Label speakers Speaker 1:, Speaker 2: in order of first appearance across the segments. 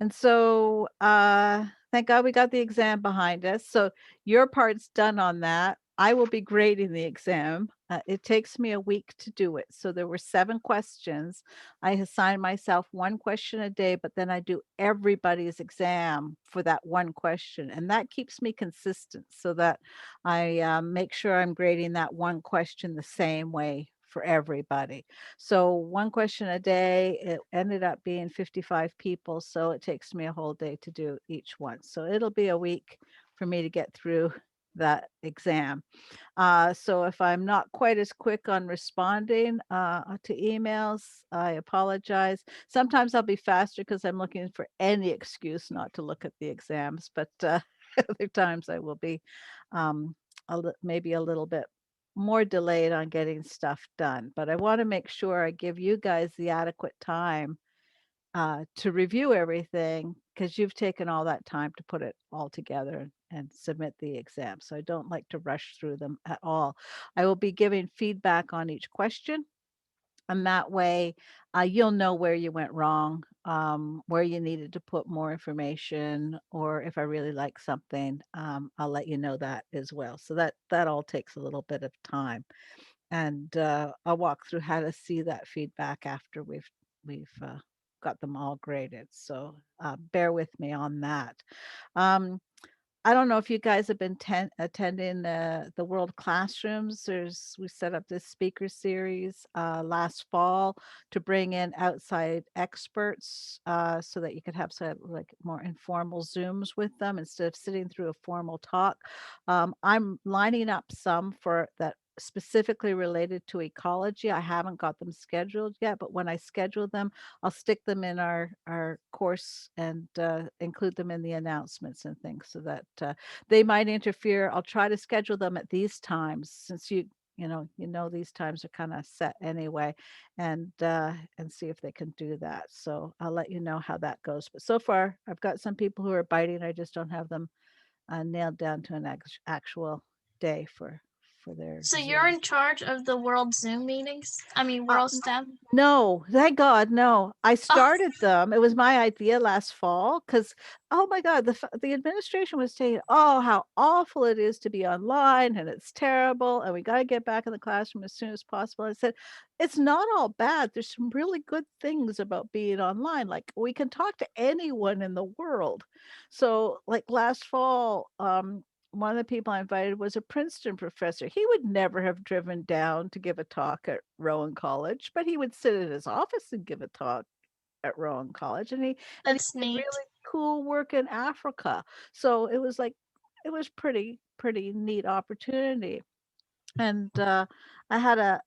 Speaker 1: And so, thank God we got the exam behind us. So your part's done on that. I will be grading the exam. It takes me a week to do it. So there were 7 questions. I assign myself 1 question a day, but then I do everybody's exam for that 1 question. And that keeps me consistent so that I make sure I'm grading that 1 question the same way for everybody. So 1 question a day, it ended up being 55 people, so it takes me a whole day to do each one. So it'll be a week for me to get through that exam. So if I'm not quite as quick on responding to emails, I apologize. Sometimes I'll be faster because I'm looking for any excuse not to look at the exams, but other times I will be um, maybe a little bit more delayed on getting stuff done. But I want to make sure I give you guys the adequate time to review everything because you've taken all that time to put it all together and submit the exam. So I don't like to rush through them at all. I will be giving feedback on each question. And that way, you'll know where you went wrong, where you needed to put more information, or if I really like something, I'll let you know that as well. So that all takes a little bit of time, and I'll walk through how to see that feedback after we've got them all graded. So bear with me on that. Um, I don't know if you guys have been attending the World Classrooms. We set up this speaker series last fall to bring in outside experts so that you could have sort of like more informal Zooms with them instead of sitting through a formal talk. I'm lining up some for that specifically related to ecology. I haven't got them scheduled yet, but when I schedule them, I'll stick them in our course and include them in the announcements and things so that they might interfere. I'll try to schedule them at these times since you know these times are kind of set anyway, and see if they can do that. So I'll let you know how that goes. But so far, I've got some people who are biting. I just don't have them nailed down to an actual day for their
Speaker 2: So you're
Speaker 1: Zoom.
Speaker 2: in charge of the World Zoom meetings? I mean,
Speaker 1: Uh,
Speaker 2: World STEM?
Speaker 1: No, thank God, no. I
Speaker 2: Oh,
Speaker 1: started them. It was my idea last fall because, oh my God, the administration was saying, oh, how awful it is to be online and it's terrible and we got to get back in the classroom as soon as possible. I said, it's not all bad. There's some really good things about being online. Like we can talk to anyone in the world. So, like last fall, one of the people I invited was a Princeton professor. He would never have driven down to give a talk at Rowan College, but he would sit in his office and give a talk at Rowan College. And he
Speaker 2: that's
Speaker 1: did
Speaker 2: neat.
Speaker 1: really cool work in Africa. So it was like it was pretty neat opportunity. And I had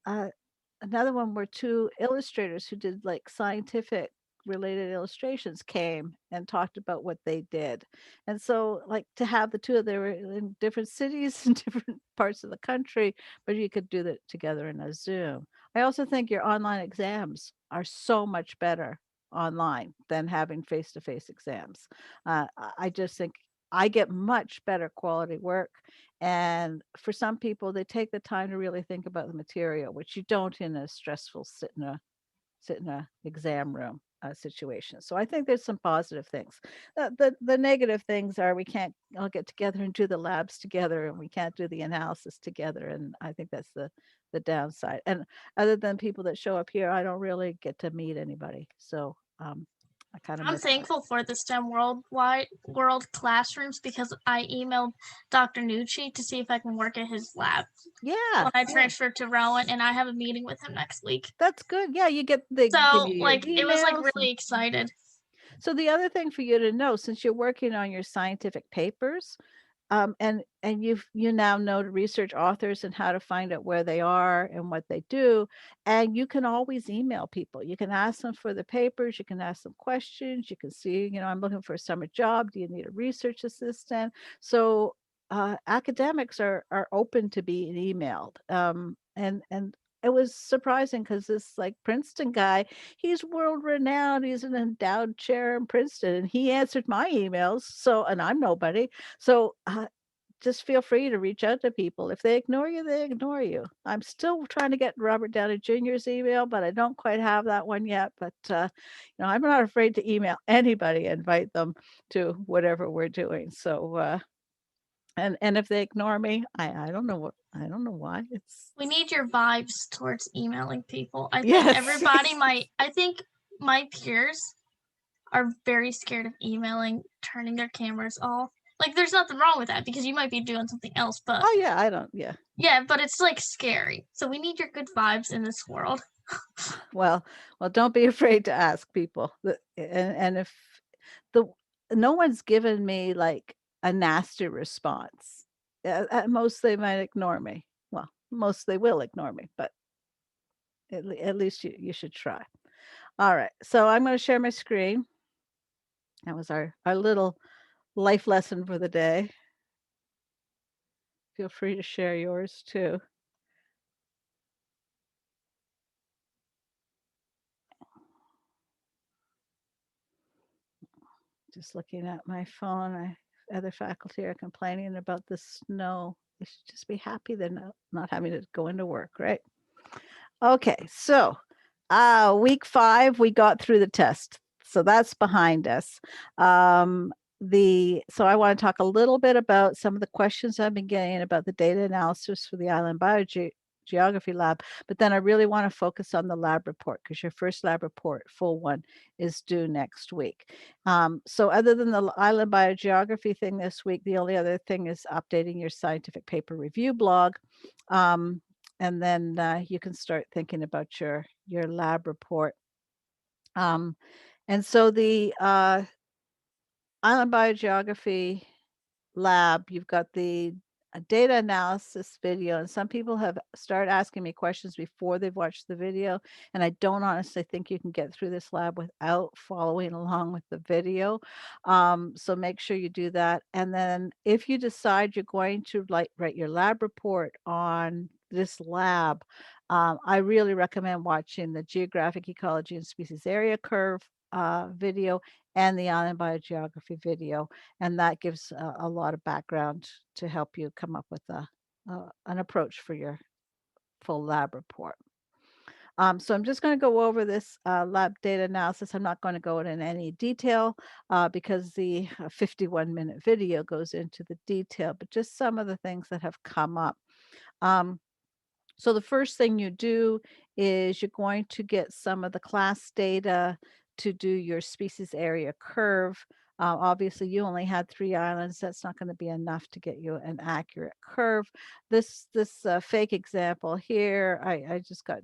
Speaker 1: another one where 2 illustrators who did like scientific related illustrations came and talked about what they did. And so like to have the 2 of them in different cities and different parts of the country, but you could do that together in a Zoom. I also think your online exams are so much better online than having face-to-face exams. I just think I get much better quality work, and for some people, they take the time to really think about the material, which you don't in a stressful sit in a exam room situation. So I think there's some positive things. The negative things are we can't all get together and do the labs together, and we can't do the analysis together. And I think that's the downside. And other than people that show up here, I don't really get to meet anybody. So I kind of
Speaker 2: I'm
Speaker 1: miss that.
Speaker 2: thankful for the STEM worldwide world classrooms because I emailed Dr. Nucci to see if I can work at his lab
Speaker 1: Yeah,
Speaker 2: when I
Speaker 1: yeah,
Speaker 2: transferred to Rowan, and I have a meeting with him next week.
Speaker 1: that's good. Yeah, they give
Speaker 2: So,
Speaker 1: you your
Speaker 2: like, it was like
Speaker 1: emails.
Speaker 2: really excited.
Speaker 1: So the other thing for you to know, since you're working on your scientific papers, and you now know to research authors and how to find out where they are and what they do, and you can always email people. You can ask them for the papers, you can ask them questions, you can see, I'm looking for a summer job. Do you need a research assistant? So academics are open to being emailed. And it was surprising because this like Princeton guy, he's world renowned. He's an endowed chair in Princeton, and he answered my emails. So, and I'm nobody. So just feel free to reach out to people. If they ignore you, they ignore you. I'm still trying to get Robert Downey Jr.'s email, but I don't quite have that one yet. But I'm not afraid to email anybody, invite them to whatever we're doing. So and if they ignore me, I don't know I don't know why.
Speaker 2: We need your vibes towards emailing people. I think
Speaker 1: Yes.
Speaker 2: I think my peers are very scared of emailing, turning their cameras off. Like, there's nothing wrong with that because you might be doing something else, but
Speaker 1: Oh yeah, I don't. Yeah.
Speaker 2: yeah, but it's like scary. So we need your good vibes in this world.
Speaker 1: Well, don't be afraid to ask people. And if the no one's given me like a nasty response. At most, they might ignore me. Well, most they will ignore me, but at least you should try. All right, so I'm going to share my screen. That was our little life lesson for the day. Feel free to share yours too. Just looking at my phone, other faculty are complaining about the snow. They should just be happy they're not having to go into work, right? Okay, so week 5, we got through the test. So that's behind us. So I want to talk a little bit about some of the questions I've been getting about the data analysis for the Island Biogeography Lab, but then I really want to focus on the lab report because your first lab report, full one, is due next week. So other than the Island Biogeography thing this week, the only other thing is updating your scientific paper review blog. And then you can start thinking about your lab report. And so the Island Biogeography Lab, you've got the data analysis video, and some people have started asking me questions before they've watched the video, and I don't honestly think you can get through this lab without following along with the video. So make sure you do that. And then if you decide you're going to write your lab report on this lab, I really recommend watching the Geographic Ecology and Species Area Curve video and the Island Biogeography video, and that gives a lot of background to help you come up with an approach for your full lab report. So I'm just going to go over this lab data analysis. I'm not going to go in any detail because the 51-minute video goes into the detail, but just some of the things that have come up. So the first thing you do is you're going to get some of the class data to do your species area curve. Obviously, you only had 3 islands. That's not going to be enough to get you an accurate curve. This fake example here, I just got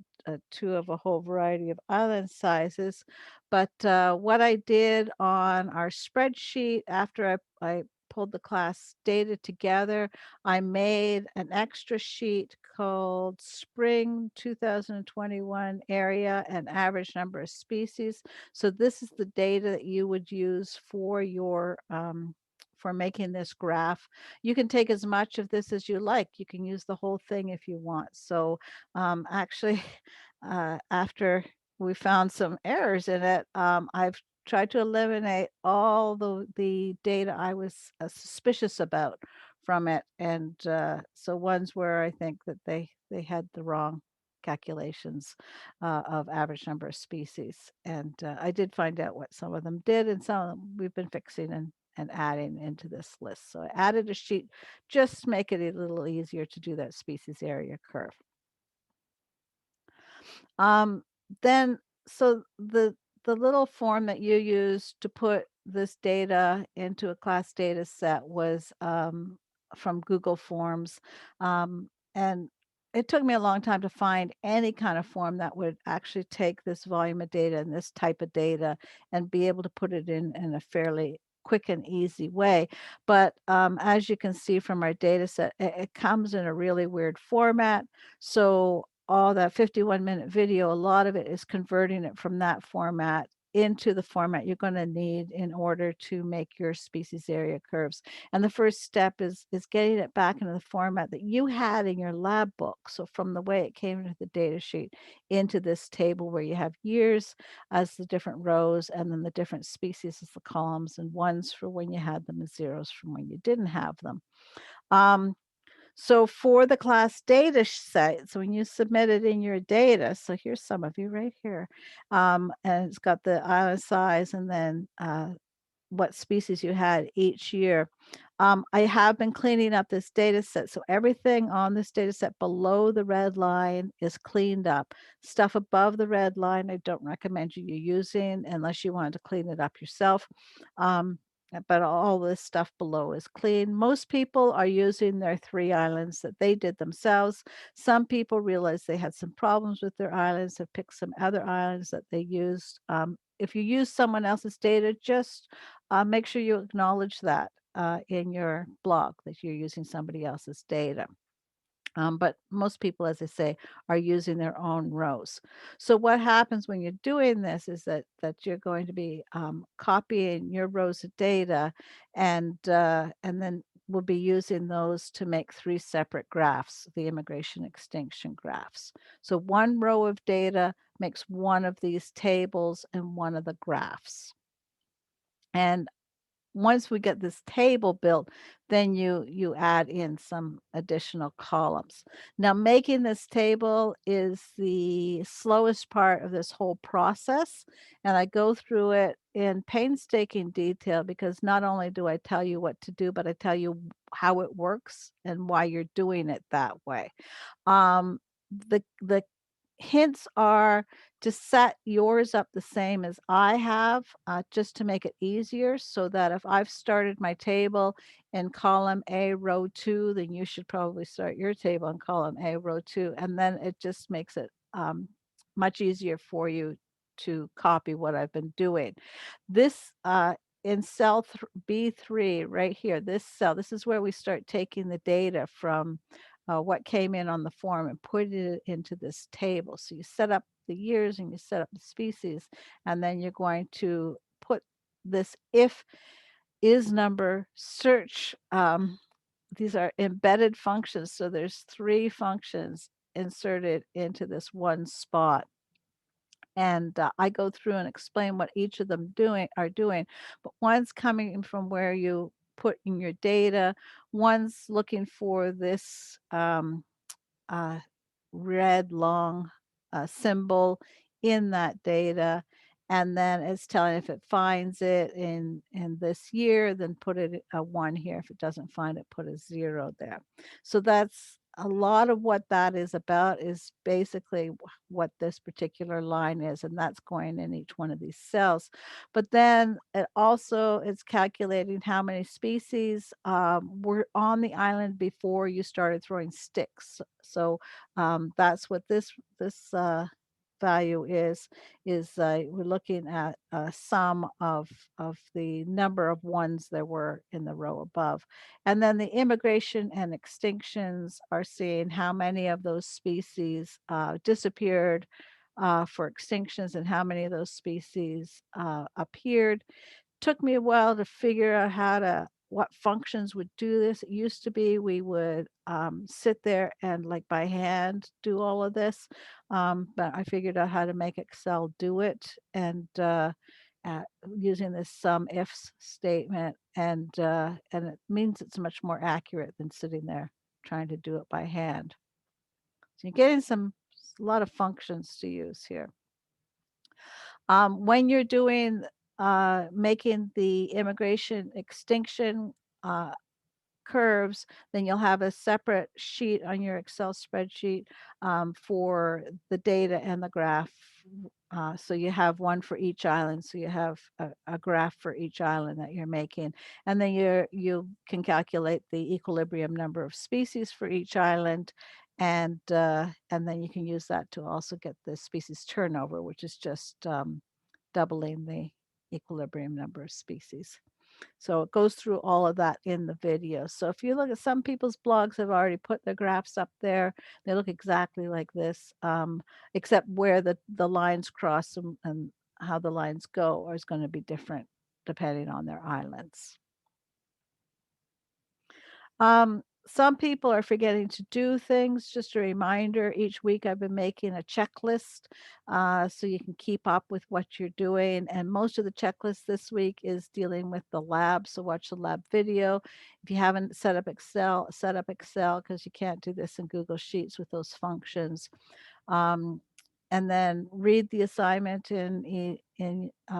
Speaker 1: 2 of a whole variety of island sizes. But what I did on our spreadsheet after I pulled the class data together, I made an extra sheet called Spring 2021 area and average number of species. So this is the data that you would use for your for making this graph. You can take as much of this as you like. You can use the whole thing if you want. So actually, after we found some errors in it, I've tried to eliminate all the data I was suspicious about from it. And so ones where I think that they had the wrong calculations of average number of species. And I did find out what some of them did, and some of them we've been fixing and adding into this list. So I added a sheet just to make it a little easier to do that species area curve. Um, then, so the little form that you used to put this data into a class data set was from Google Forms. And it took me a long time to find any kind of form that would actually take this volume of data and this type of data and be able to put it in a fairly quick and easy way. But as you can see from our data set, it comes in a really weird format. So all that 51-minute video, a lot of it is converting it from that format into the format you're going to need in order to make your species area curves. And the first step is getting it back into the format that you had in your lab book. So from the way it came into the data sheet into this table where you have years as the different rows and then the different species as the columns, and ones for when you had them and zeros from when you didn't have them. Um, so for the class data set, so when you submit it in your data, so here's some of you right here, and it's got the island size and then what species you had each year. I have been cleaning up this data set. So everything on this data set below the red line is cleaned up. Stuff above the red line, I don't recommend you using unless you want to clean it up yourself. But all this stuff below is clean. Most people are using their 3 islands that they did themselves. Some people realize they had some problems with their islands, have picked some other islands that they used. If you use someone else's data, just make sure you acknowledge that in your blog that you're using somebody else's data. But most people, as I say, are using their own rows. So what happens when you're doing this is that you're going to be copying your rows of data, and then we'll be using those to make 3 separate graphs, the immigration extinction graphs. So one row of data makes one of these tables and one of the graphs. And once we get this table built, then you add in some additional columns. Now, making this table is the slowest part of this whole process, and I go through it in painstaking detail because not only do I tell you what to do, but I tell you how it works and why you're doing it that way. The hints are to set yours up the same as I have, just to make it easier so that if I've started my table in column A, row 2, then you should probably start your table in column A, row 2, and then it just makes it much easier for you to copy what I've been doing. This in cell B3 right here, this cell, this is where we start taking the data from what came in on the form and put it into this table. So you set up the years and you set up the species, and then you're going to put this if is number search. These are embedded functions. So there's 3 functions inserted into this one spot. And I go through and explain what each of them are doing. But one's coming from where you put in your data. One's looking for this uh, red long symbol in that data, and then it's telling if it finds it in this year, then put it a 1 here. If it doesn't find it, put a 0 there. So that's a lot of what that is about, is basically what this particular line is, and that's going in each one of these cells. But then it also is calculating how many species were on the island before you started throwing sticks. So that's what this value is we're looking at a sum of the number of ones there were in the row above. And then the immigration and extinctions are seeing how many of those species disappeared for extinctions and how many of those species appeared. Took me a while to figure out what functions would do this. It used to be we would sit there and like by hand do all of this, but I figured out how to make Excel do it, and uh, using this sum ifs statement, and it means it's much more accurate than sitting there trying to do it by hand. So you're getting a lot of functions to use here. When you're doing making the immigration extinction curves, then you'll have a separate sheet on your Excel spreadsheet for the data and the graph. So you have one for each island. So you have a graph for each island that you're making, and then you can calculate the equilibrium number of species for each island, and then you can use that to also get the species turnover, which is just doubling the equilibrium number of species. So it goes through all of that in the video. So if you look at some people's blogs have already put their graphs up there. They look exactly like this, except where the lines cross and how the lines go is going to be different depending on their islands. some people are forgetting to do things. Just a reminder, each week I've been making a checklist so you can keep up with what you're doing. And most of the checklist this week is dealing with the lab. So watch the lab video. If you haven't set up Excel because you can't do this in Google Sheets with those functions. Um, and then read the assignment in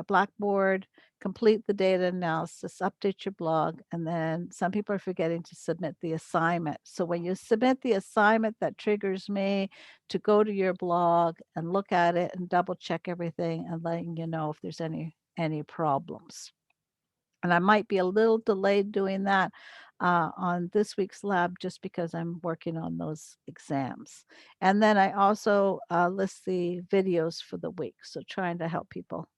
Speaker 1: Blackboard, complete the data analysis, update your blog, and then some people are forgetting to submit the assignment. So when you submit the assignment, that triggers me to go to your blog and look at it and double check everything and letting you know if there's any problems. And I might be a little delayed doing that on this week's lab just because I'm working on those exams. And then I also list the videos for the week. So trying to help people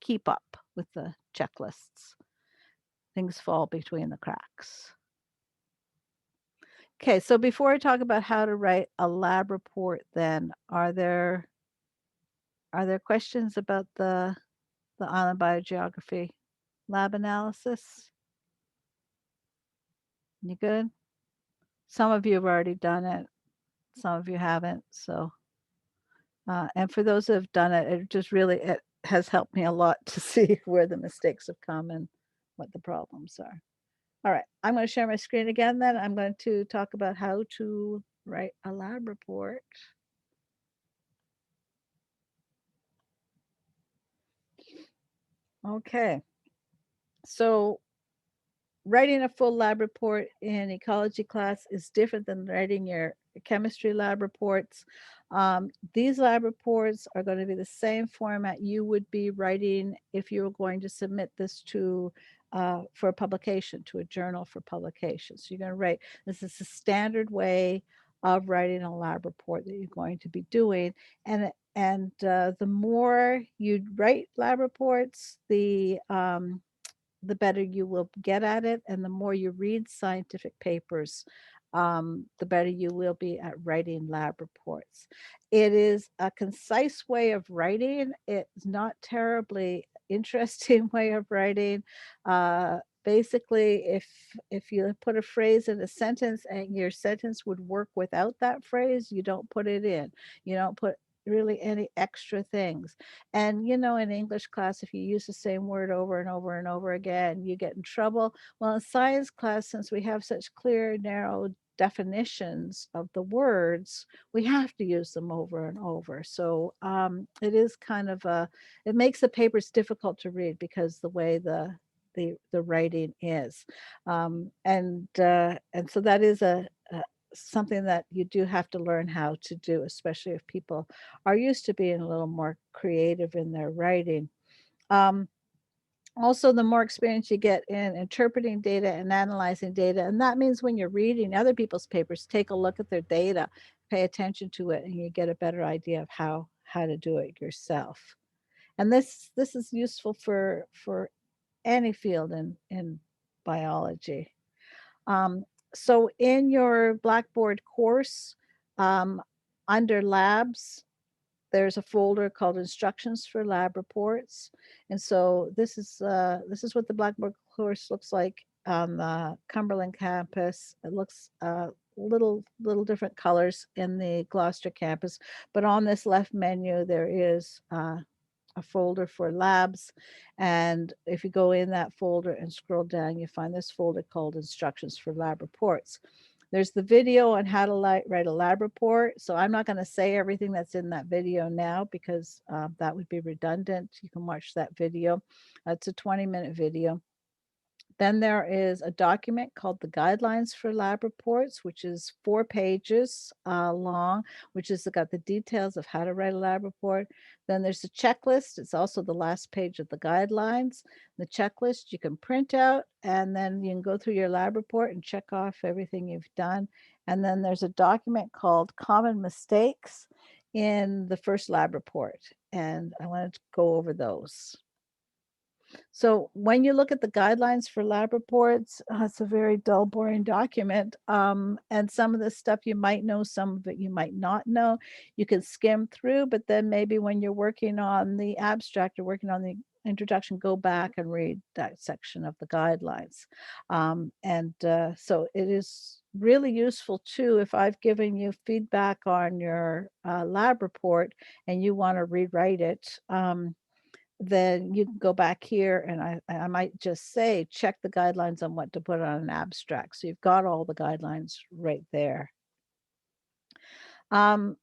Speaker 1: keep up with the checklists. Things fall between the cracks. Okay, so before I talk about how to write a lab report, then are there questions about the Island Biogeography lab analysis? You good? Some of you have already done it. Some of you haven't. So, and for those who have done it, it has helped me a lot to see where the mistakes have come and what the problems are. All right, I'm going to share my screen again then. I'm going to talk about how to write a lab report. Okay, so writing a full lab report in ecology class is different than writing your chemistry lab reports. These lab reports are going to be the same format you would be writing if you were going to submit this to for a publication, to a journal for publication. So you're going to write, this is the standard way of writing a lab report that you're going to be doing. And the more you write lab reports, the better you will get at it. And the more you read scientific papers, the better you will be at writing lab reports. It is a concise way of writing. It's not terribly interesting way of writing. Basically, if you put a phrase in a sentence and your sentence would work without that phrase, you don't put it in. You don't put really any extra things. And in English class, if you use the same word over and over and over again, you get in trouble. Well, in science class, since we have such clear, narrow definitions of the words, we have to use them over and over. So it is kind of it makes the papers difficult to read because the way the writing is, and so that is something that you do have to learn how to do, especially if people are used to being a little more creative in their writing. Um, Also, the more experience you get in interpreting data and analyzing data, and that means when you're reading other people's papers, take a look at their data, pay attention to it, and you get a better idea of how to do it yourself. And this is useful for any field in biology. Um, so in your Blackboard course, um, under labs, there's a folder called instructions for lab reports. And so this is what the Blackboard course looks like on the Cumberland campus. It looks little different colors in the Gloucester campus, but on this left menu there is a folder for labs. And if you go in that folder and scroll down, you find this folder called instructions for lab reports. There's the video on how to write a lab report. So I'm not going to say everything that's in that video now because that would be redundant. You can watch that video. It's a 20-minute video. Then there is a document called the Guidelines for Lab Reports, which is 4 pages long, which has got the details of how to write a lab report. Then there's a checklist. It's also the last page of the guidelines. The checklist you can print out, and then you can go through your lab report and check off everything you've done. And then there's a document called Common Mistakes in the first lab report. And I wanted to go over those. So when you look at the guidelines for lab reports, it's a very dull, boring document. And some of the stuff you might know, some of it you might not know. You can skim through, but then maybe when you're working on the abstract or working on the introduction, go back and read that section of the guidelines. So it is really useful too if I've given you feedback on your lab report and you want to rewrite it. Then you can go back here and I might just say, check the guidelines on what to put on an abstract. So you've got all the guidelines right there. Um,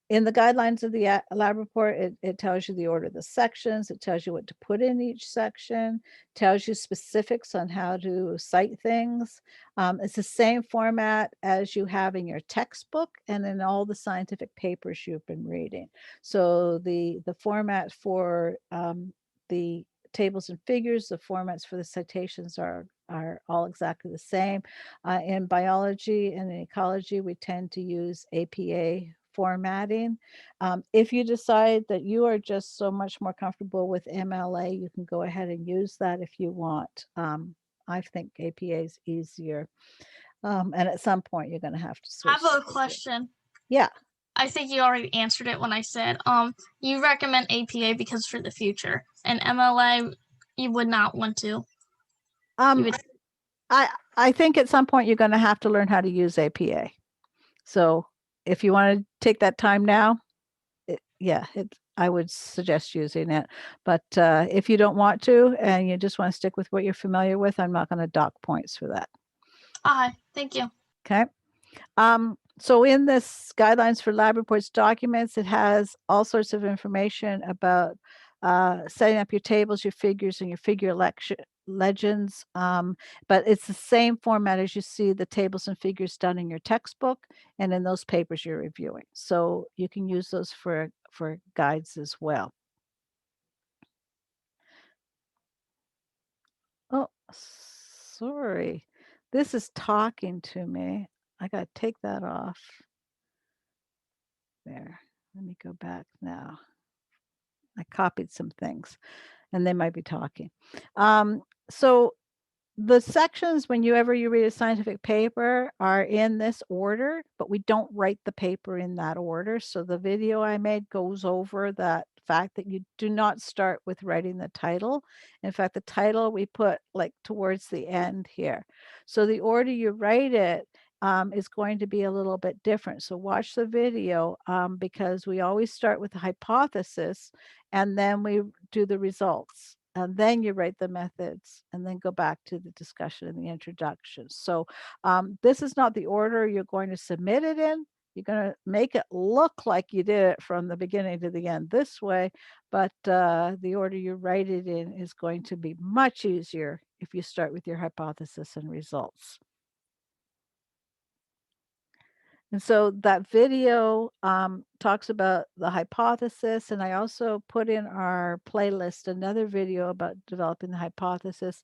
Speaker 1: in the guidelines of the lab report, it tells you the order of the sections, it tells you what to put in each section, tells you specifics on how to cite things. It's the same format as you have in your textbook and in all the scientific papers you've been reading. So the format for the tables and figures, the formats for the citations are all exactly the same. In biology and in ecology, we tend to use APA formatting. If you decide that you are just so much more comfortable with MLA, you can go ahead and use that if you want. I think APA is easier. And at some point, you're going to have to
Speaker 2: I
Speaker 1: switch.
Speaker 2: have a question.
Speaker 1: Yeah.
Speaker 2: I think you already answered it when I said, you recommend APA because for the future, and MLA you would not want to.
Speaker 1: Would... I think at some point you're going to have to learn how to use APA. So if you want to take that time now, I would suggest using it. But if you don't want to and you just want to stick with what you're familiar with, I'm not going to dock points for that.
Speaker 2: Thank you.
Speaker 1: Okay. So in this guidelines for lab reports documents, it has all sorts of information about setting up your tables, your figures, and your figure legends. But it's the same format as you see the tables and figures done in your textbook and in those papers you're reviewing. So you can use those for guides as well. Oh, sorry. This is talking to me. I got to take that off. There. Let me go back now. I copied some things and they might be talking. So the sections, whenever you read a scientific paper, are in this order, but we don't write the paper in that order. So the video I made goes over that fact that you do not start with writing the title. In fact, the title we put like towards the end here. So the order you write it is going to be a little bit different. So watch the video because we always start with the hypothesis and then we do the results. And then you write the methods and then go back to the discussion and the introduction. So this is not the order you're going to submit it in. You're going to make it look like you did it from the beginning to the end this way, but the order you write it in is going to be much easier if you start with your hypothesis and results. And so that video talks about the hypothesis, and I also put in our playlist another video about developing the hypothesis.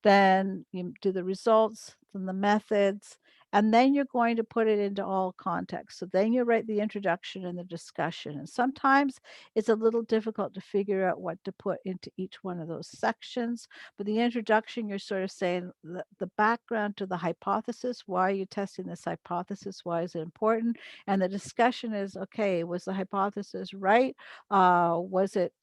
Speaker 1: Then you do the results, then the methods, and then you're going to put it into all context. So then you write the introduction and the discussion. And sometimes it's a little difficult to figure out what to put into each one of those sections. But the introduction, you're sort of saying the background to the hypothesis. Why are you testing this hypothesis? Why is it important? And the discussion is, okay, was the hypothesis right? Was it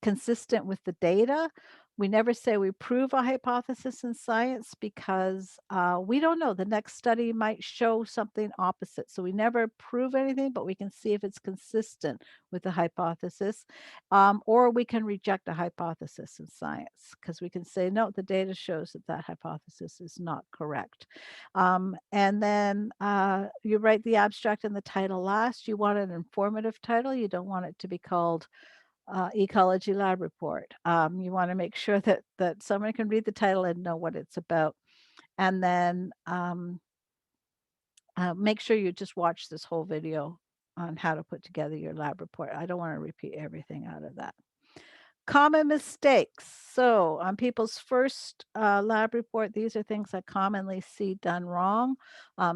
Speaker 1: consistent with the data? We never say we prove a hypothesis in science because we don't know. The next study might show something opposite. So we never prove anything, but we can see if it's consistent with the hypothesis. Or we can reject a hypothesis in science because we can say, no, the data shows that that hypothesis is not correct. And then you write the abstract and the title last. You want an informative title. You don't want it to be called Ecology Lab Report. You want to make sure that someone can read the title and know what it's about. And then make sure you just watch this whole video on how to put together your lab report. I don't want to repeat everything out of that. Common mistakes. So on people's first lab report, these are things I commonly see done wrong.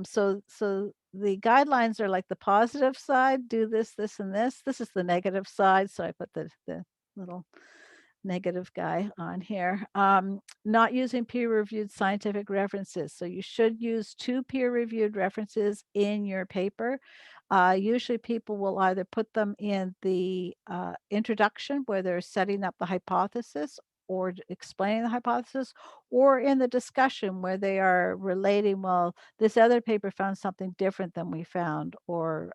Speaker 1: So the guidelines are like the positive side, do this, this, and this. This is the negative side. So I put the little negative guy on here. Not using peer-reviewed scientific references. So you should use 2 peer-reviewed references in your paper. Usually people will either put them in the introduction where they're setting up the hypothesis, or explaining the hypothesis, or in the discussion where they are relating, well, this other paper found something different than we found, or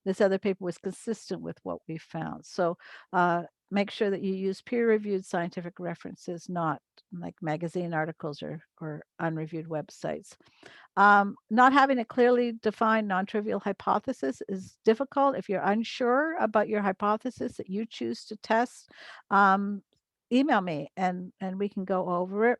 Speaker 1: this other paper was consistent with what we found. So make sure that you use peer-reviewed scientific references, not like magazine articles or unreviewed websites. Not having a clearly defined non-trivial hypothesis is difficult. If you're unsure about your hypothesis that you choose to test, um, email me and we can go over it.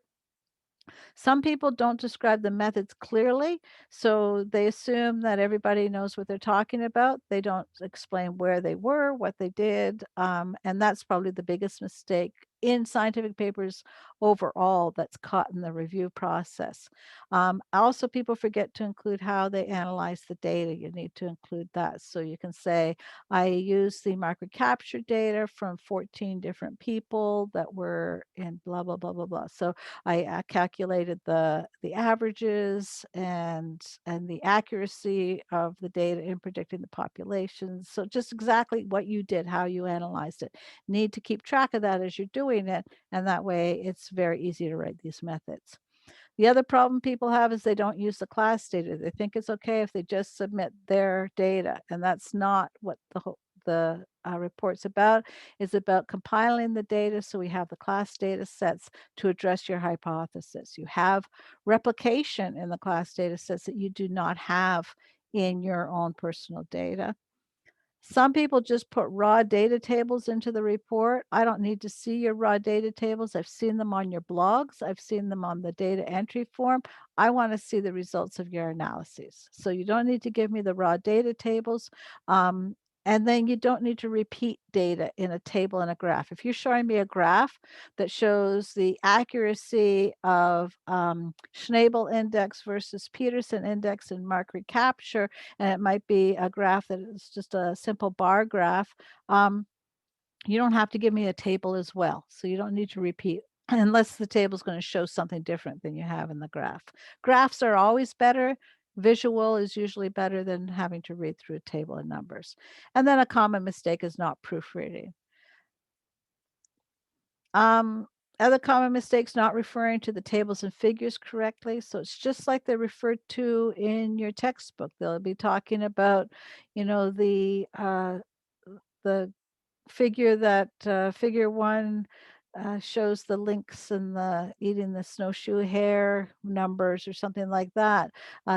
Speaker 1: Some people don't describe the methods clearly, so they assume that everybody knows what they're talking about. They don't explain where they were, what they did, and that's probably the biggest mistake in scientific papers overall that's caught in the review process. Also, people forget to include how they analyze the data. You need to include that. So you can say, I use the market capture data from 14 different people that were in blah, blah, blah, blah, blah. So I calculated the averages and the accuracy of the data in predicting the populations. So just exactly what you did, how you analyzed it. Need to keep track of that as you're doing it, and that way it's very easy to write these methods. The other problem people have is they don't use the class data. They think it's okay if they just submit their data, and that's not what the report's about. It's about compiling the data so we have the class data sets to address your hypothesis. You have replication in the class data sets that you do not have in your own personal data. Some people just put raw data tables into the report. I don't need to see your raw data tables. I've seen them on your blogs. I've seen them on the data entry form. I want to see the results of your analyses. So you don't need to give me the raw data tables. And then you don't need to repeat data in a table and a graph. If you're showing me a graph that shows the accuracy of Schnabel index versus Peterson index in mark recapture, and it might be a graph that is just a simple bar graph, you don't have to give me a table as well. So you don't need to repeat unless the table is going to show something different than you have in the graph. Graphs are always better. Visual is usually better than having to read through a table of numbers. And then a common mistake is not proofreading. Um, Other common mistakes, not referring to the tables and figures correctly. So it's just like they're referred to in your textbook. They'll be talking about, the figure that figure one shows the lynx and the eating the snowshoe hare numbers or something like that.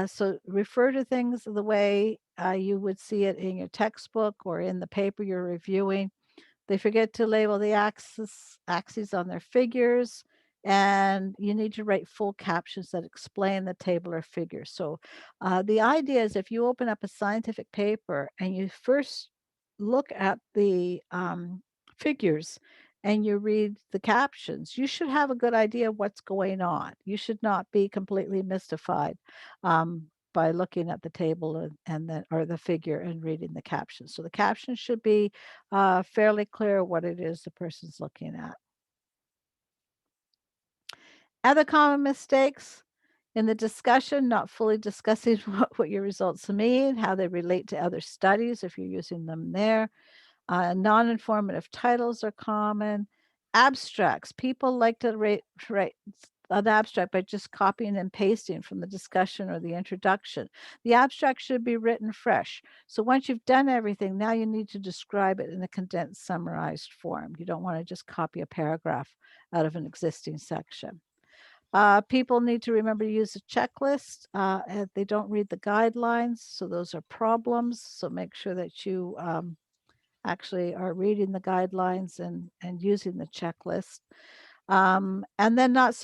Speaker 1: So refer to things the way you would see it in your textbook or in the paper you're reviewing. They forget to label the axes on their figures, and you need to write full captions that explain the table or figure. So the idea is if you open up a scientific paper and you first look at the figures and you read the captions, you should have a good idea of what's going on. You should not be completely mystified by looking at the table and then or the figure and reading the captions. So the captions should be fairly clear what it is the person's looking at. Other common mistakes in the discussion, not fully discussing what your results mean, how they relate to other studies if you're using them there. Non-informative titles are common. Abstracts. People like to write an abstract by just copying and pasting from the discussion or the introduction. The abstract should be written fresh. So once you've done everything, now you need to describe it in a condensed, summarized form. You don't want to just copy a paragraph out of an existing section. People need to remember to use a checklist. They don't read the guidelines, so those are problems. So make sure that you actually are reading the guidelines and using the checklist. And then not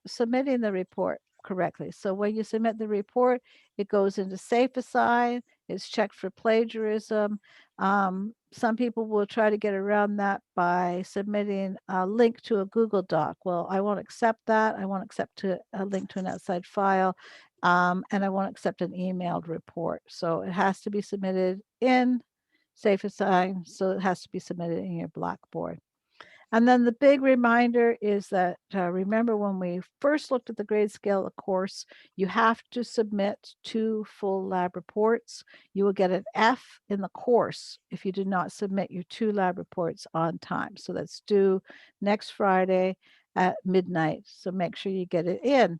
Speaker 1: submitting the report correctly. So when you submit the report, it goes into safe assign, it's checked for plagiarism. Some people will try to get around that by submitting a link to a Google Doc. Well, I won't accept that. I won't accept a link to an outside file, and I won't accept an emailed report. So it has to be submitted in safe assign, so it has to be submitted in your Blackboard. And then the big reminder is that remember when we first looked at the grade scale of the course, you have to submit 2 full lab reports. You will get an F in the course if you do not submit your 2 lab reports on time. So that's due next Friday at midnight. So make sure you get it in.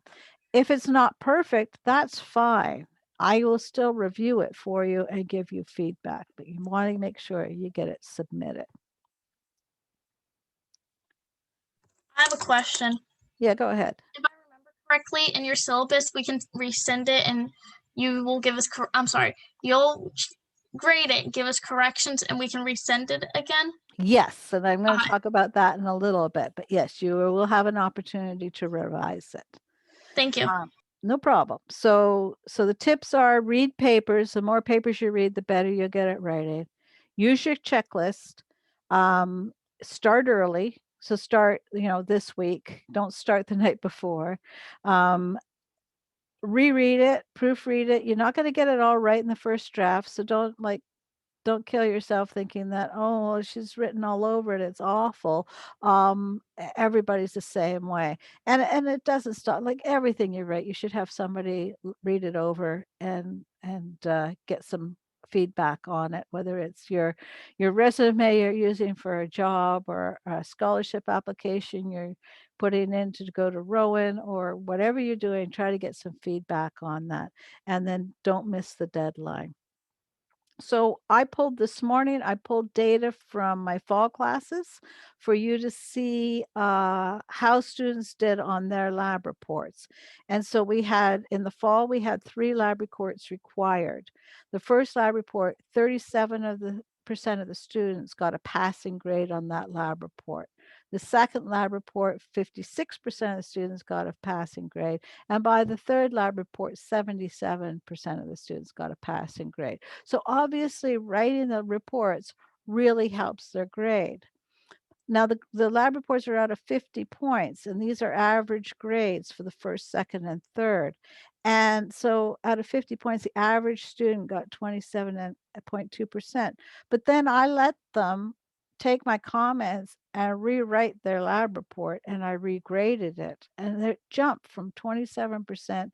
Speaker 1: If it's not perfect, that's fine. I will still review it for you and give you feedback, but you want to make sure you get it submitted.
Speaker 2: I have a question.
Speaker 1: Yeah, go ahead.
Speaker 2: If I remember correctly, in your syllabus, we can resend it and you will give us, you'll grade it, give us corrections, and we can resend it again?
Speaker 1: Yes, and I'm going to talk about that in a little bit, but yes, you will have an opportunity to revise it.
Speaker 2: Thank you.
Speaker 1: No problem. So the tips are read papers. The more papers you read, the better you'll get at writing. Use your checklist. Start early. So start, this week. Don't start the night before. Reread it, proofread it. You're not going to get it all right in the first draft, so don't kill yourself thinking that, oh, well, she's written all over it, it's awful. Everybody's the same way, and it doesn't stop. Like everything you write, you should have somebody read it over and get some feedback on it, whether it's your resume you're using for a job or a scholarship application you're putting in to go to Rowan, or whatever you're doing. Try to get some feedback on that, and then don't miss the deadline. So I pulled this morning, I pulled data from my fall classes for you to see how students did on their lab reports. And so we had, in the fall, we had 3 lab reports required. The first lab report, 37% of the students got a passing grade on that lab report. The second lab report, 56% of the students got a passing grade. And by the third lab report, 77% of the students got a passing grade. So obviously writing the reports really helps their grade. Now the lab reports are out of 50 points, and these are average grades for the first, second, and third. And so out of 50 points, the average student got 27.2%. But then I let them take my comments and rewrite their lab report, and I regraded it, and it jumped from 27%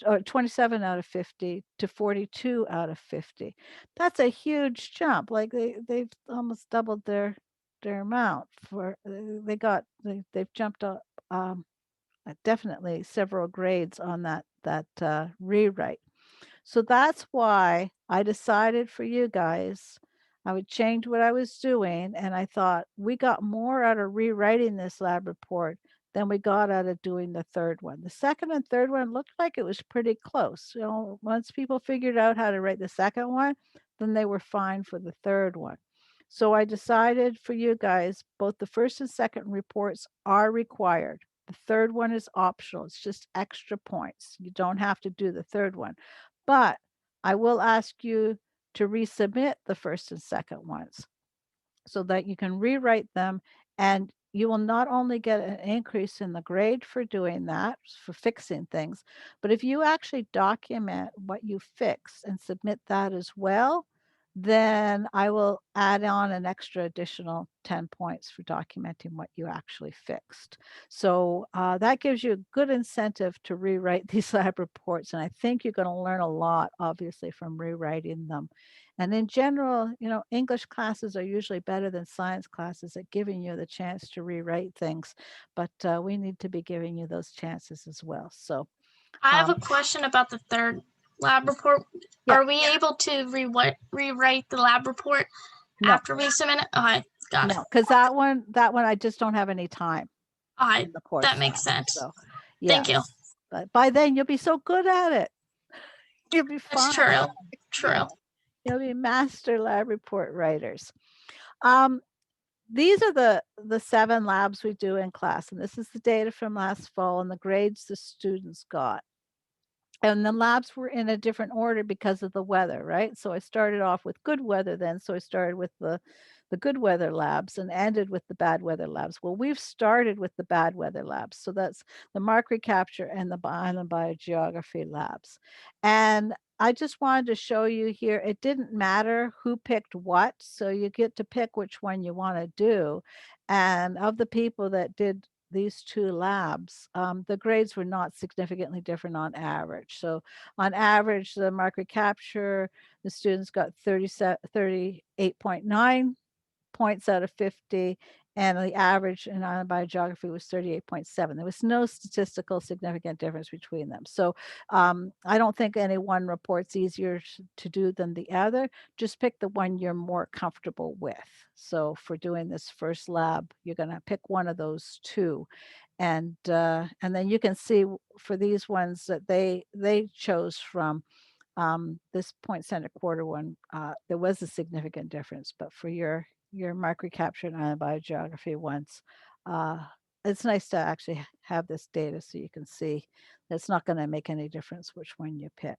Speaker 1: or 27 out of 50 to 42 out of 50. That's a huge jump. Like they've almost doubled their amount for they've jumped up definitely several grades on that rewrite. So that's why I decided for you guys, I would change what I was doing. And I thought we got more out of rewriting this lab report than we got out of doing the third one. The second and third one looked like it was pretty close. Once people figured out how to write the second one, then they were fine for the third one. So I decided for you guys, both the first and second reports are required. The third one is optional. It's just extra points. You don't have to do the third one. But I will ask you to resubmit the first and second ones so that you can rewrite them, and you will not only get an increase in the grade for doing that, for fixing things, but if you actually document what you fix and submit that as well, then I will add on an extra additional 10 points for documenting what you actually fixed. So that gives you a good incentive to rewrite these lab reports. And I think you're going to learn a lot, obviously, from rewriting them. And in general, English classes are usually better than science classes at giving you the chance to rewrite things, but we need to be giving you those chances as well. So
Speaker 2: I have a question about the third lab report.
Speaker 1: Yeah.
Speaker 2: Are we able to rewrite the lab report after we submit it? Okay, got it.
Speaker 1: No, because that one I just don't have any time in the course.
Speaker 2: That makes sense.
Speaker 1: So,
Speaker 2: Thank you.
Speaker 1: But by then you'll be so good at it. You'll be fine.
Speaker 2: That's true.
Speaker 1: Yeah. You'll be master lab report writers. These are the 7 labs we do in class, and this is the data from last fall and the grades the students got. And the labs were in a different order because of the weather, right? So I started off with good weather then. So I started with the the good weather labs and ended with the bad weather labs. Well, we've started with the bad weather labs. So that's the mark recapture and the Island Biogeography labs. And I just wanted to show you here, it didn't matter who picked what. So you get to pick which one you want to do. And of the people that did these two labs, the grades were not significantly different on average. So on average, the mark recapture, the students got 38.9 points out of 50, and the average in Island Biogeography was 38.7. There was no statistical significant difference between them. So I don't think any one report's easier to do than the other. Just pick the one you're more comfortable with. So for doing this first lab, you're going to pick one of those two. And then you can see for these ones that they chose from this point center quarter one, there was a significant difference, but for your mark recapture and Island Biogeography ones, it's nice to actually have this data so you can see that it's not going to make any difference which one you pick.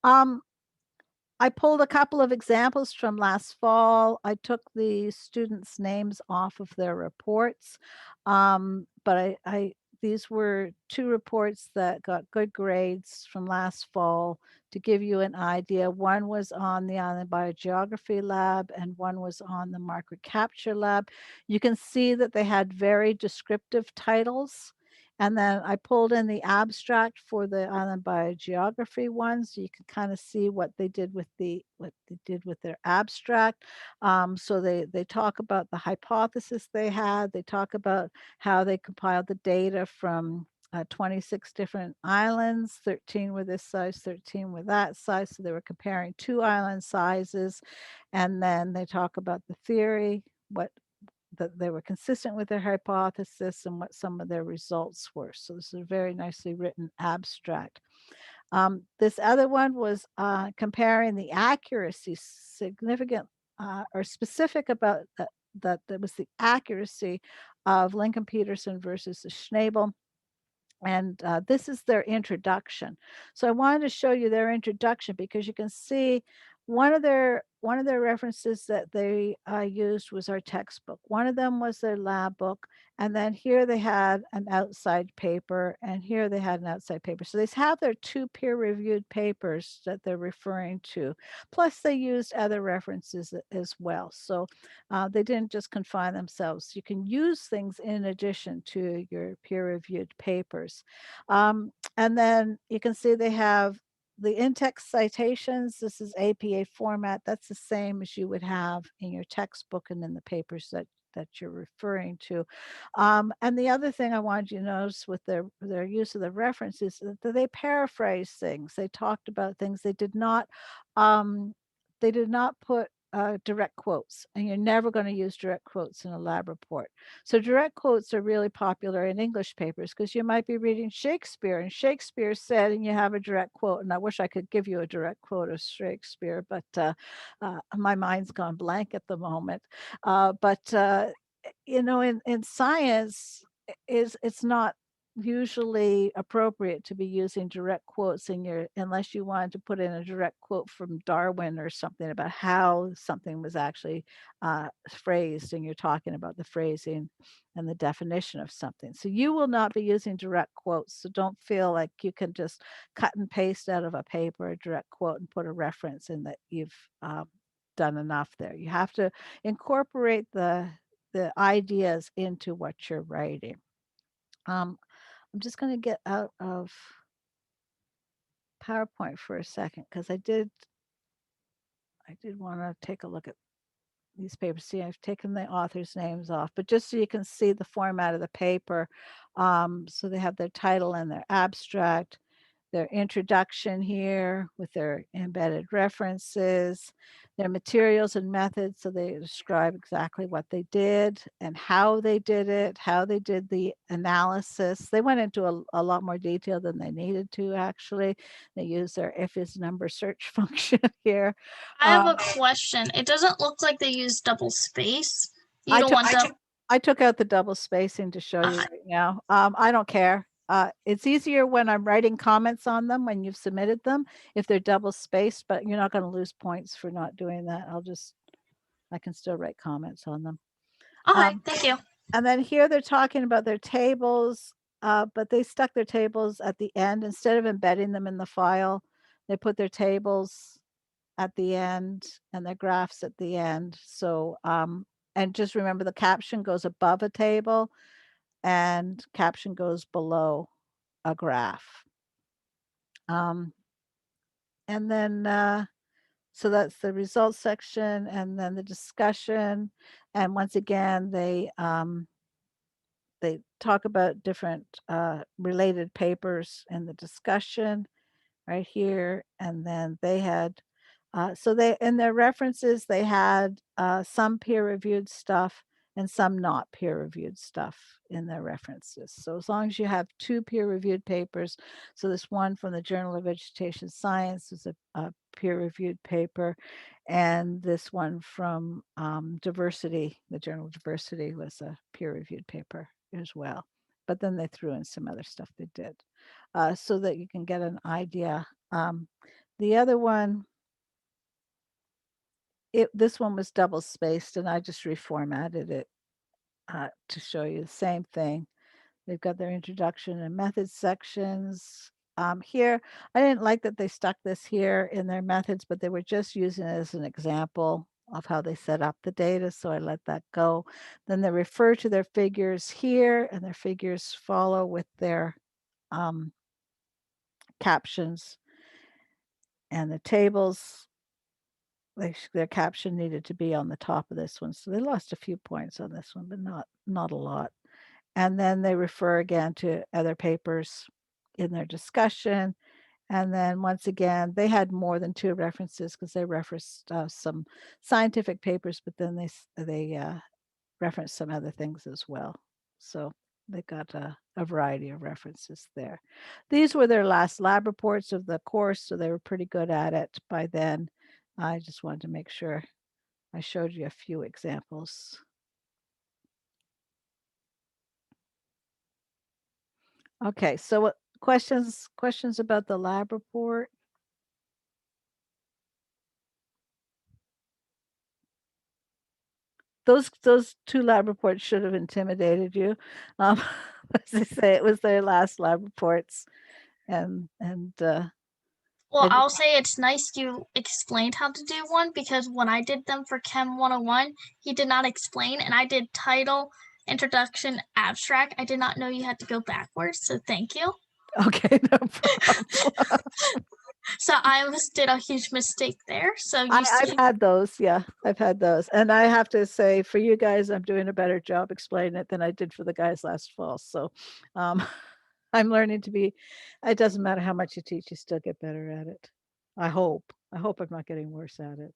Speaker 1: I pulled a couple of examples from last fall. I took the students' names off of their reports, but these were two reports that got good grades from last fall to give you an idea. One was on the Island Biogeography Lab and one was on the mark recapture lab. You can see that they had very descriptive titles. And then I pulled in the abstract for the Island Biogeography one, so you can kind of see what they did with their abstract. So they talk about the hypothesis they had. They talk about how they compiled the data from 26 different islands, 13 were this size, 13 were that size. So they were comparing two island sizes. And then they talk about the theory, that they were consistent with their hypothesis and what some of their results were. So this is a very nicely written abstract. This other one was comparing the accuracy, significant or specific about that was the accuracy of Lincoln Peterson versus the Schnabel. And this is their introduction. So I wanted to show you their introduction because you can see one of their references that they used was our textbook. One of them was their lab book, and then here they had an outside paper, and here they had an outside paper. So they have their two peer-reviewed papers that they're referring to. Plus, they used other references as well. So they didn't just confine themselves. You can use things in addition to your peer-reviewed papers. And then you can see they have the in-text citations. This is APA format. That's the same as you would have in your textbook and in the papers that you're referring to. And the other thing I wanted you to notice with their use of the references is that they paraphrase things. They talked about things. They did not put direct quotes, and you're never going to use direct quotes in a lab report. So direct quotes are really popular in English papers because you might be reading Shakespeare and Shakespeare said, and you have a direct quote. And I wish I could give you a direct quote of Shakespeare, but my mind's gone blank at the moment. But in science, it's not usually appropriate to be using direct quotes unless you wanted to put in a direct quote from Darwin or something about how something was actually phrased, and you're talking about the phrasing and the definition of something. So you will not be using direct quotes. So don't feel like you can just cut and paste out of a paper a direct quote and put a reference in that you've done enough there. You have to incorporate the ideas into what you're writing. I'm just going to get out of PowerPoint for a second because I did want to take a look at these papers. See, I've taken the authors' names off, but just so you can see the format of the paper. So they have their title and their abstract, their introduction here with their embedded references, their materials and methods. So they describe exactly what they did and how they did it, how they did the analysis. They went into a lot more detail than they needed to, actually. They used their if is number search function here.
Speaker 2: I have a question. It doesn't look like they use double space. You don't want double.
Speaker 1: I took out the double spacing to show you right now. I don't care. It's easier when I'm writing comments on them when you've submitted them if they're double spaced, but you're not going to lose points for not doing that. I'll just I can still write comments on them.
Speaker 2: Okay, thank you.
Speaker 1: And then here they're talking about their tables, but they stuck their tables at the end instead of embedding them in the file. They put their tables at the end and their graphs at the end. So, and just remember the caption goes above a table and caption goes below a graph. And then, so that's the results section and then the discussion. And once again, they talk about different related papers in the discussion right here. And then they had, so they, in their references, they had some peer-reviewed stuff and some not peer-reviewed stuff in their references. So as long as you have 2 peer-reviewed papers, so this one from the Journal of Vegetation Science is a peer-reviewed paper, and this one from Diversity, the Journal of Diversity, was a peer-reviewed paper as well. But then they threw in some other stuff they did, so that you can get an idea. The other one, this one was double spaced, and I just reformatted it to show you the same thing. They've got their introduction and methods sections. Here, I didn't like that they stuck this here in their methods, but they were just using it as an example of how they set up the data, so I let that go. Then they refer to their figures here, and their figures follow with their captions. And the tables, their caption needed to be on the top of this one. So they lost a few points on this one, but not a lot. And then they refer again to other papers in their discussion. And then once again, they had more than 2 references because they referenced some scientific papers, but then they referenced some other things as well. So they got a variety of references there. These were their last lab reports of the course, so they were pretty good at it by then. I just wanted to make sure I showed you a few examples. Okay, so what questions about the lab report? Those 2 lab reports should have intimidated you. As I say, it was their last lab reports, and
Speaker 2: Well,
Speaker 1: it,
Speaker 2: I'll say it's nice you explained how to do one because when I did them for Chem 101, he did not explain, and I did title, introduction, abstract. I did not know you had to go backwards, so thank you.
Speaker 1: okay, no problem.
Speaker 2: So I almost did a huge mistake there. So you
Speaker 1: I've had those, yeah, I've had those. And I have to say, for you guys, I'm doing a better job explaining it than I did for the guys last fall. So I'm learning to be, it doesn't matter how much you teach, you still get better at it. I hope. I hope I'm not getting worse at it.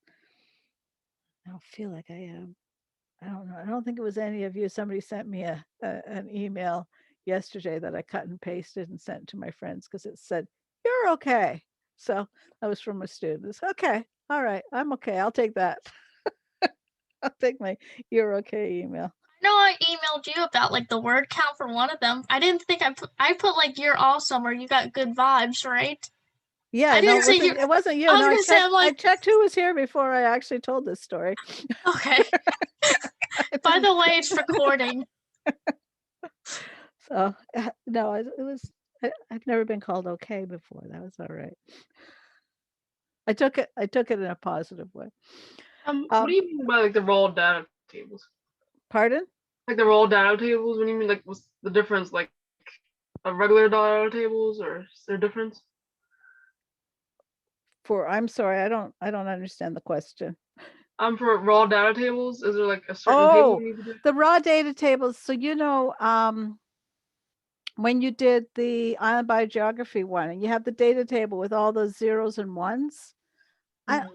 Speaker 1: I don't feel like I am. I don't know. I don't think it was any of you. Somebody sent me an email yesterday that I cut and pasted and sent to my friends because it said, "You're okay." So that was from a student. It's okay. All right. I'm okay. I'll take that. I'll take my "You're okay" email.
Speaker 2: I know I emailed you about like the word count for one of them. I didn't think I put like you're awesome or you got good vibes, right?
Speaker 1: Yeah,
Speaker 2: I
Speaker 1: no,
Speaker 2: didn't say you.
Speaker 1: it wasn't you.
Speaker 2: I
Speaker 1: No,
Speaker 2: was
Speaker 1: I
Speaker 2: gonna say I'm
Speaker 1: I
Speaker 2: like
Speaker 1: checked who was here before I actually told this story.
Speaker 2: okay. By the way, it's recording.
Speaker 1: So no, it was. I've never been called okay before. That was all right. I took it. I took it in a positive way.
Speaker 3: What do you mean by like the raw data tables?
Speaker 1: Pardon?
Speaker 3: Like the raw data tables? What do you mean? Like, what's the difference? Like, of regular data tables, or is there a difference?
Speaker 1: I'm sorry, I don't understand the question.
Speaker 3: For raw data tables, is there like a certain table
Speaker 1: Oh,
Speaker 3: you need to do?
Speaker 1: the raw data tables. So when you did the Island Biogeography one, and you have the data table with all those zeros and ones, I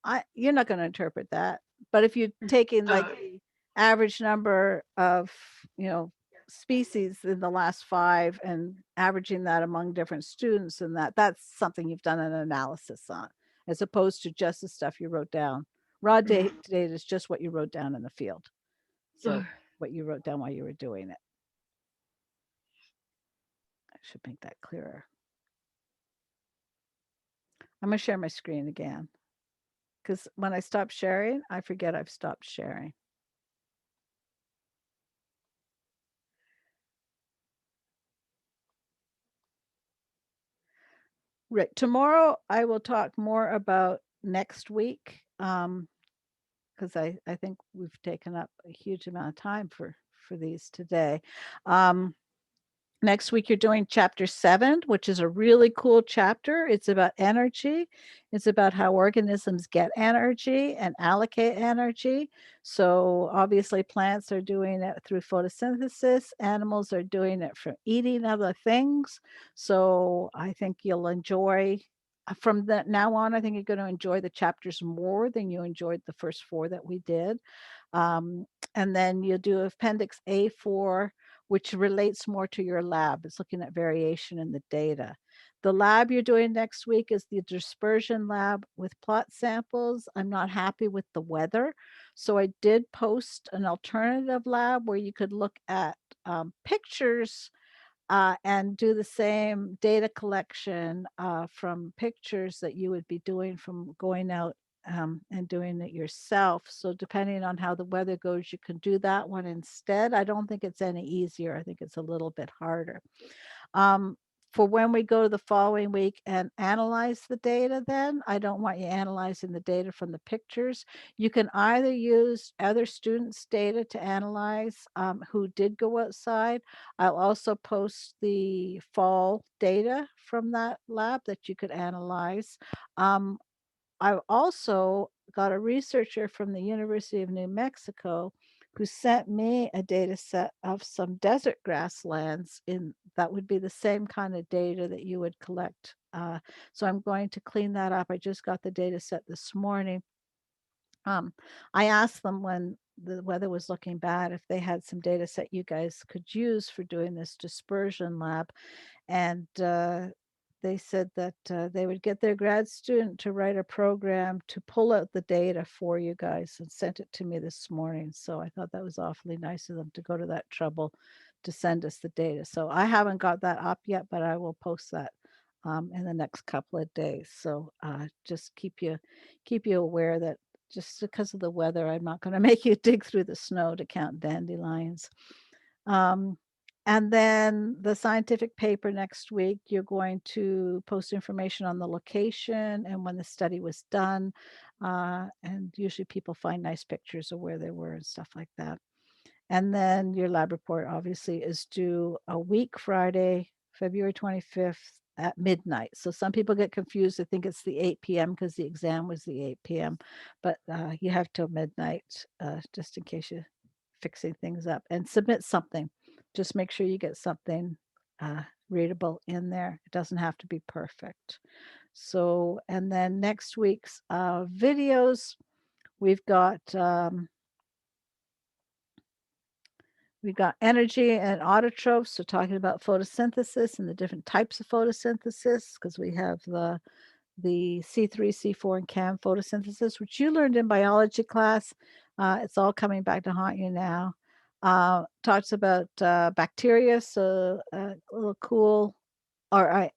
Speaker 3: Mhm.
Speaker 1: you're not going to interpret that. But if you're taking like the average number of, species in the last 5 and averaging that among different students, and that's something you've done an analysis on, as opposed to just the stuff you wrote down. Raw data is just what you wrote down in the field. So what you wrote down while you were doing it. I should make that clearer. I'm going to share my screen again. because when I stop sharing, I forget I've stopped sharing. Right. Tomorrow, I will talk more about next week, because I think we've taken up a huge amount of time for these today. Next week, you're doing chapter 7, which is a really cool chapter. It's about energy. It's about how organisms get energy and allocate energy. So obviously plants are doing it through photosynthesis. Animals are doing it from eating other things. So I think you'll enjoy, from that now on, I think you're going to enjoy the chapters more than you enjoyed the first 4 that we did. And then you'll do Appendix A4, which relates more to your lab. It's looking at variation in the data. The lab you're doing next week is the dispersion lab with plot samples. I'm not happy with the weather. So I did post an alternative lab where you could look at pictures and do the same data collection from pictures that you would be doing from going out and doing it yourself. So depending on how the weather goes, you can do that one instead. I don't think it's any easier. I think it's a little bit harder. For when we go to the following week and analyze the data, then I don't want you analyzing the data from the pictures. You can either use other students' data to analyze who did go outside. I'll also post the fall data from that lab that you could analyze. I've also got a researcher from the University of New Mexico who sent me a data set of some desert grasslands in that would be the same kind of data that you would collect. So I'm going to clean that up. I just got the data set this morning. I asked them when the weather was looking bad if they had some data set you guys could use for doing this dispersion lab. And they said that they would get their grad student to write a program to pull out the data for you guys and sent it to me this morning. So I thought that was awfully nice of them to go to that trouble to send us the data. So I haven't got that up yet, but I will post that in the next couple of days. So just keep you aware that just because of the weather, I'm not going to make you dig through the snow to count dandelions. And then the scientific paper next week, you're going to post information on the location and when the study was done. And usually people find nice pictures of where they were and stuff like that. And then your lab report obviously is due a week Friday, February 25th at midnight. So some people get confused. They think it's the 8 p.m. because the exam was the 8 p.m. But you have till midnight just in case you're fixing things up, and submit something. Just make sure you get something readable in there. It doesn't have to be perfect. So, and then next week's videos, we've got energy and autotrophs, so talking about photosynthesis and the different types of photosynthesis, because we have the C3, C4, and CAM photosynthesis, which you learned in biology class. It's all coming back to haunt you now. Talks about bacteria, so a little cool, or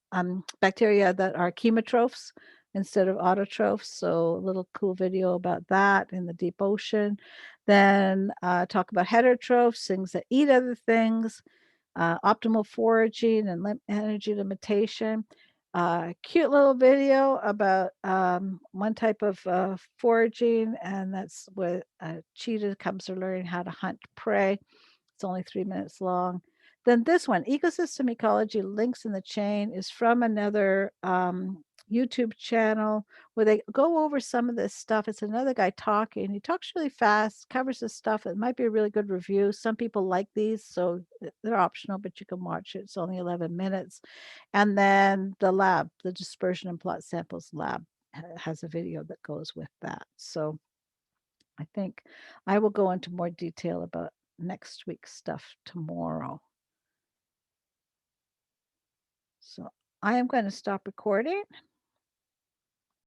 Speaker 1: bacteria that are chemotrophs instead of autotrophs. So a little cool video about that in the deep ocean. Then talk about heterotrophs, things that eat other things, optimal foraging and energy limitation. Cute little video about one type of foraging, and that's what a cheetah comes to learn how to hunt prey. It's only 3 minutes long. Then this one, ecosystem ecology links in the chain, is from another YouTube channel where they go over some of this stuff. It's another guy talking. He talks really fast, covers this stuff. It might be a really good review. Some people like these, so they're optional, but you can watch it. It's only 11 minutes. And then the lab, the dispersion and plot samples lab, has a video that goes with that. So I think I will go into more detail about next week's stuff tomorrow. So I am going to stop recording.